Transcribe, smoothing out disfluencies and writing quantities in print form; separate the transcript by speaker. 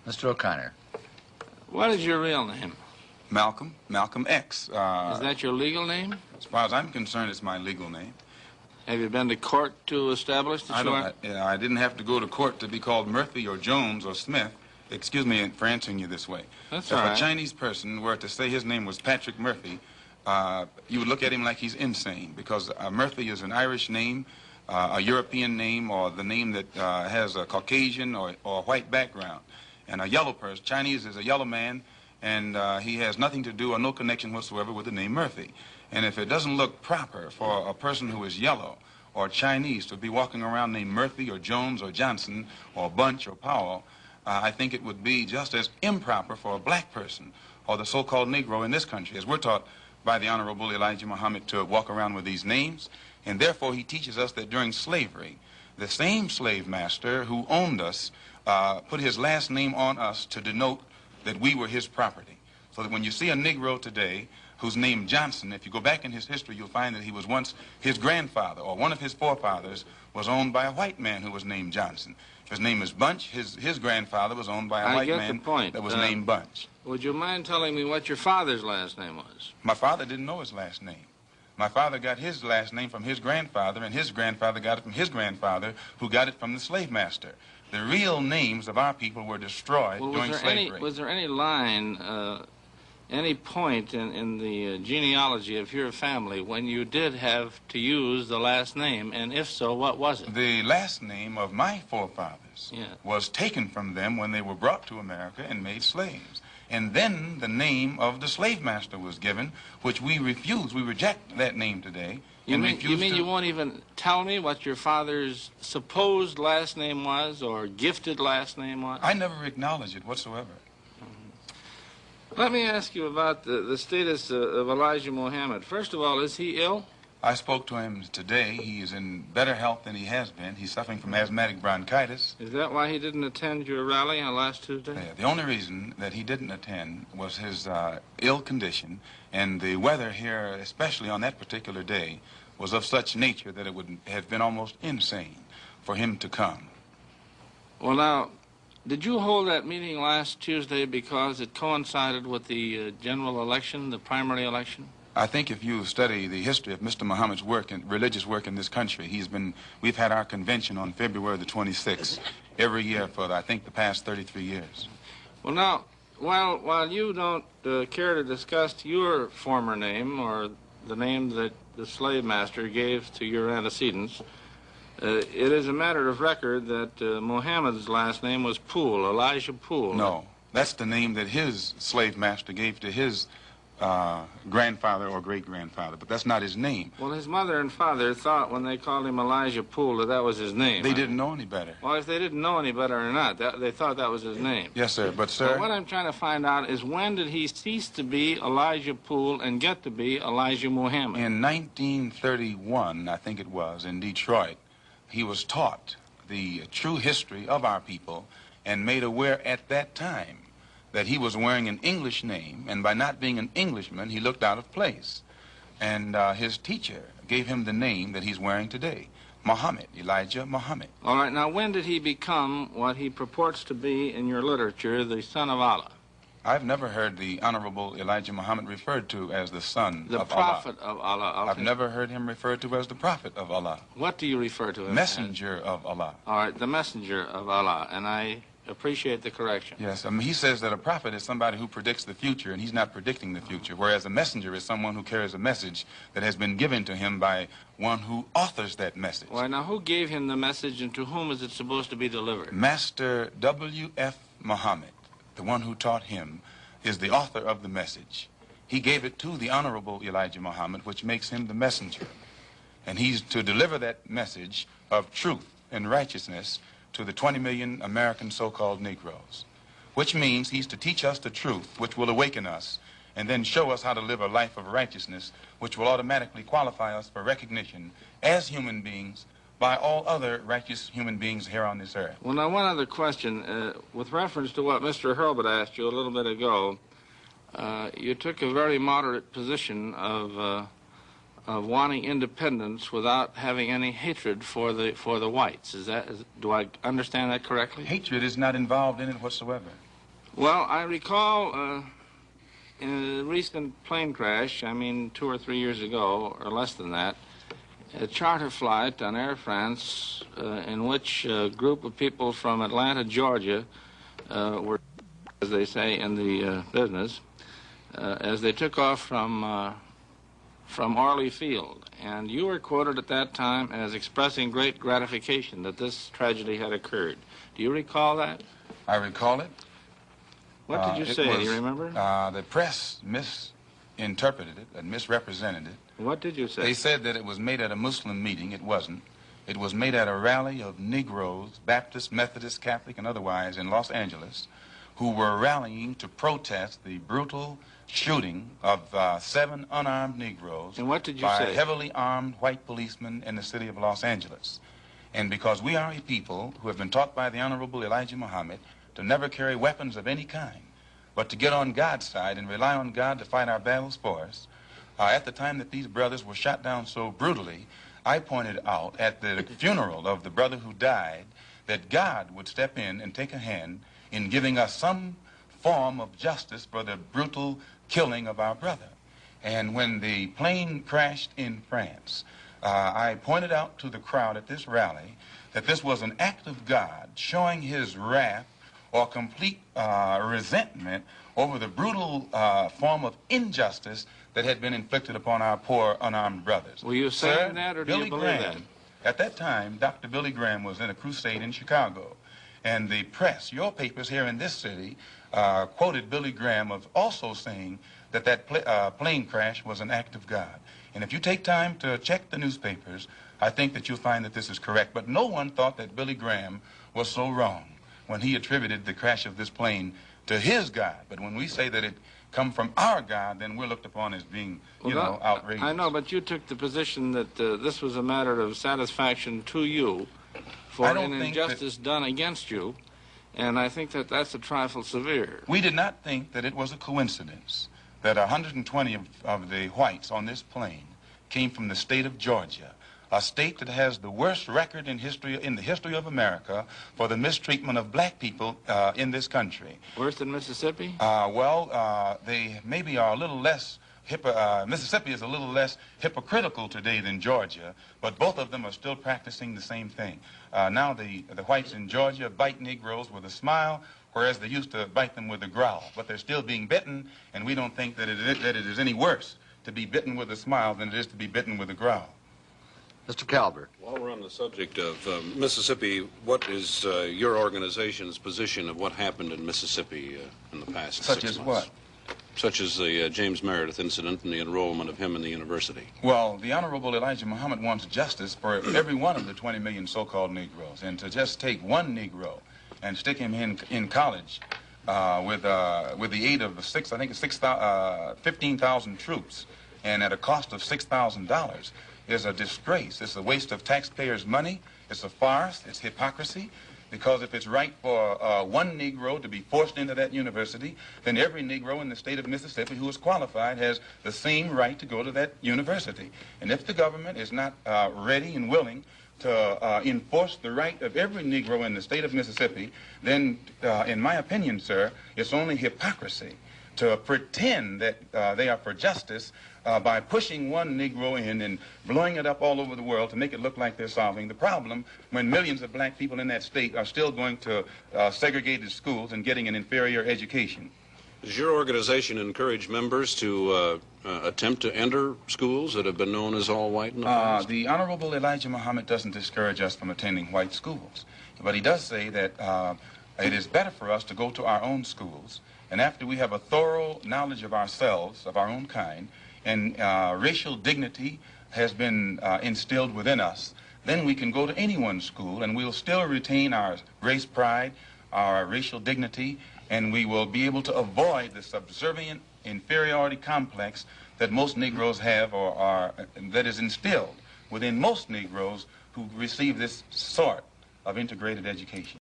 Speaker 1: Mr. O'Connor.
Speaker 2: What is your real name?
Speaker 3: Malcolm X.
Speaker 2: Is that your legal name?
Speaker 3: As far as I'm concerned, it's my legal name.
Speaker 2: Have you been to court to establish that you are?
Speaker 3: I didn't have to go to court to be called Murphy or Jones or Smith. Excuse me for answering you this way.
Speaker 2: That's
Speaker 3: if
Speaker 2: all right.
Speaker 3: a Chinese person were to say his name was Patrick Murphy, you would look at him like he's insane, because Murphy is an Irish name, a European name, or the name that has a Caucasian or white background. And a yellow person, Chinese is a yellow man, and he has nothing to do or no connection whatsoever with the name Murphy. And if it doesn't look proper for a person who is yellow or Chinese to be walking around named Murphy or Jones or Johnson or Bunch or Powell, I think it would be just as improper for a black person or the so-called Negro in this country, as we're taught by the Honorable Elijah Muhammad to walk around with these names. And therefore he teaches us that during slavery, the same slave master who owned us put his last name on us to denote that we were his property. So that when you see a Negro today who's named Johnson, if you go back in his history, you'll find that he was once his grandfather or one of his forefathers was owned by a white man who was named Johnson. If his name is Bunch, his grandfather was owned by a white man that was named Bunch.
Speaker 2: Would you mind telling me what your father's last name was?
Speaker 3: My father didn't know his last name. My father got his last name from his grandfather, and his grandfather got it from his grandfather, who got it from the slave master. The real names of our people were destroyed during slavery.
Speaker 2: Was there any line, any point in the genealogy of your family when you did have to use the last name, and if so, what was it?
Speaker 3: The last name of my forefathers was taken from them when they were brought to America and made slaves. And then the name of the slave master was given, which we refuse. We reject that name today.
Speaker 2: You mean you won't even tell me what your father's supposed last name was or gifted last name was?
Speaker 3: I never acknowledge it whatsoever.
Speaker 2: Let me ask you about the status of Elijah Muhammad. First of all, is he ill?
Speaker 3: I spoke to him today. He is in better health than he has been. He's suffering from asthmatic bronchitis.
Speaker 2: Is that why he didn't attend your rally on last Tuesday?
Speaker 3: Yeah, the only reason that he didn't attend was his ill condition, and the weather here, especially on that particular day, was of such nature that it would have been almost insane for him to come.
Speaker 2: Well, now, did you hold that meeting last Tuesday because it coincided with the general election, the primary election?
Speaker 3: I think if you study the history of Mr. Muhammad's work and religious work in this country, we've had our convention on February the 26th every year for, I think, the past 33 years.
Speaker 2: Well, now, while you don't care to discuss your former name or the name that the slave master gave to your antecedents, it is a matter of record that Muhammad's last name was Poole, Elijah Poole.
Speaker 3: No, that's the name that his slave master gave to his grandfather or great-grandfather, but that's not his name.
Speaker 2: Well, his mother and father thought when they called him Elijah Poole that was his name.
Speaker 3: They didn't know any better.
Speaker 2: Well, if they didn't know any better or not, they thought that was his name.
Speaker 3: Yes, sir, but sir...
Speaker 2: So what I'm trying to find out is when did he cease to be Elijah Poole and get to be Elijah Muhammad?
Speaker 3: In 1931, I think it was, in Detroit, he was taught the true history of our people and made aware at that time that he was wearing an English name, and by not being an Englishman, he looked out of place. And his teacher gave him the name that he's wearing today, Muhammad, Elijah Muhammad.
Speaker 2: All right, now when did he become what he purports to be in your literature, the son of Allah?
Speaker 3: I've never heard the Honorable Elijah Muhammad referred to as the son of Allah.
Speaker 2: The prophet of Allah.
Speaker 3: I've never heard him referred to as the prophet of Allah.
Speaker 2: What do you refer to him
Speaker 3: Messenger of Allah.
Speaker 2: All right, the messenger of Allah, and I appreciate the correction.
Speaker 3: Yes, he says that a prophet is somebody who predicts the future, and he's not predicting the future, whereas a messenger is someone who carries a message that has been given to him by one who authors that message.
Speaker 2: Well, now, who gave him the message, and to whom is it supposed to be delivered?
Speaker 3: Master W.F. Muhammad, the one who taught him, is the author of the message. He gave it to the Honorable Elijah Muhammad, which makes him the messenger. And he's to deliver that message of truth and righteousness to the 20 million American so-called Negroes, which means he's to teach us the truth, which will awaken us, and then show us how to live a life of righteousness, which will automatically qualify us for recognition as human beings by all other righteous human beings here on this earth.
Speaker 2: Well, now, one other question. With reference to what Mr. Hurlbut asked you a little bit ago, you took a very moderate position of wanting independence without having any hatred for the whites. Do I understand that correctly?
Speaker 3: Hatred is not involved in it whatsoever.
Speaker 2: Well, I recall in a recent plane crash, I mean 2 or 3 years ago, or less than that, a charter flight on Air France in which a group of people from Atlanta, Georgia, were, as they say in the business, as they took off from Orly Field. And you were quoted at that time as expressing great gratification that this tragedy had occurred. Do you recall that?
Speaker 3: I recall it.
Speaker 2: What did you say? Do you remember?
Speaker 3: The press misinterpreted it and misrepresented it.
Speaker 2: What did you say?
Speaker 3: They said that it was made at a Muslim meeting. It wasn't. It was made at a rally of Negroes, Baptist, Methodist, Catholic, and otherwise in Los Angeles, who were rallying to protest the brutal shooting of 7 unarmed Negroes
Speaker 2: and what did you
Speaker 3: by
Speaker 2: say?
Speaker 3: heavily armed white policemen in the city of Los Angeles. And because we are a people who have been taught by the Honorable Elijah Muhammad to never carry weapons of any kind, but to get on God's side and rely on God to fight our battles for us, at the time that these brothers were shot down so brutally, I pointed out at the funeral of the brother who died that God would step in and take a hand in giving us some form of justice for the brutal killing of our brother. And when the plane crashed in France, I pointed out to the crowd at this rally that this was an act of God showing his wrath or complete resentment over the brutal form of injustice that had been inflicted upon our poor unarmed brothers.
Speaker 2: Were you saying that, or do you believe that?
Speaker 3: At that time, Dr. Billy Graham was in a crusade in Chicago, and the press, your papers here in this city, quoted Billy Graham of also saying that plane crash was an act of God. And if you take time to check the newspapers, I think that you'll find that this is correct. But no one thought that Billy Graham was so wrong when he attributed the crash of this plane to his God. But when we say that it come from our God, then we're looked upon as being, outrageous.
Speaker 2: I know, but you took the position that this was a matter of satisfaction to you for an injustice done against you, and I think that that's a trifle severe.
Speaker 3: We did not think that it was a coincidence that 120 of the whites on this plane came from the state of Georgia, a state that has the worst record in the history of America for the mistreatment of black people in this country.
Speaker 2: Worse than Mississippi?
Speaker 3: They maybe are a little less, Mississippi is a little less hypocritical today than Georgia, but both of them are still practicing the same thing. Now the whites in Georgia bite Negroes with a smile, whereas they used to bite them with a growl. But they're still being bitten, and we don't think that it is any worse to be bitten with a smile than it is to be bitten with a growl.
Speaker 1: Mr. Calvert.
Speaker 4: While we're on the subject of Mississippi, what is your organization's position of what happened in Mississippi in the past 6 months?
Speaker 3: Such as what?
Speaker 4: Such as the James Meredith incident and the enrollment of him in the university.
Speaker 3: Well, the Honorable Elijah Muhammad wants justice for every one of the 20 million so-called Negroes. And to just take one Negro and stick him in college with the aid of 15,000 troops and at a cost of $6,000 is a disgrace. It's a waste of taxpayers' money. It's a farce. It's hypocrisy. Because if it's right for one Negro to be forced into that university, then every Negro in the state of Mississippi who is qualified has the same right to go to that university. And if the government is not ready and willing to enforce the right of every Negro in the state of Mississippi, then, in my opinion, sir, it's only hypocrisy to pretend that they are for justice by pushing one Negro in and blowing it up all over the world to make it look like they're solving the problem when millions of black people in that state are still going to segregated schools and getting an inferior education.
Speaker 4: Does your organization encourage members to attempt to enter schools that have been known as all white in the past?
Speaker 3: The Honorable Elijah Muhammad doesn't discourage us from attending white schools, but he does say that it is better for us to go to our own schools, and after we have a thorough knowledge of ourselves, of our own kind, and racial dignity has been instilled within us, then we can go to anyone's school and we'll still retain our race pride, our racial dignity, and we will be able to avoid the subservient inferiority complex that most Negroes have that is instilled within most Negroes who receive this sort of integrated education.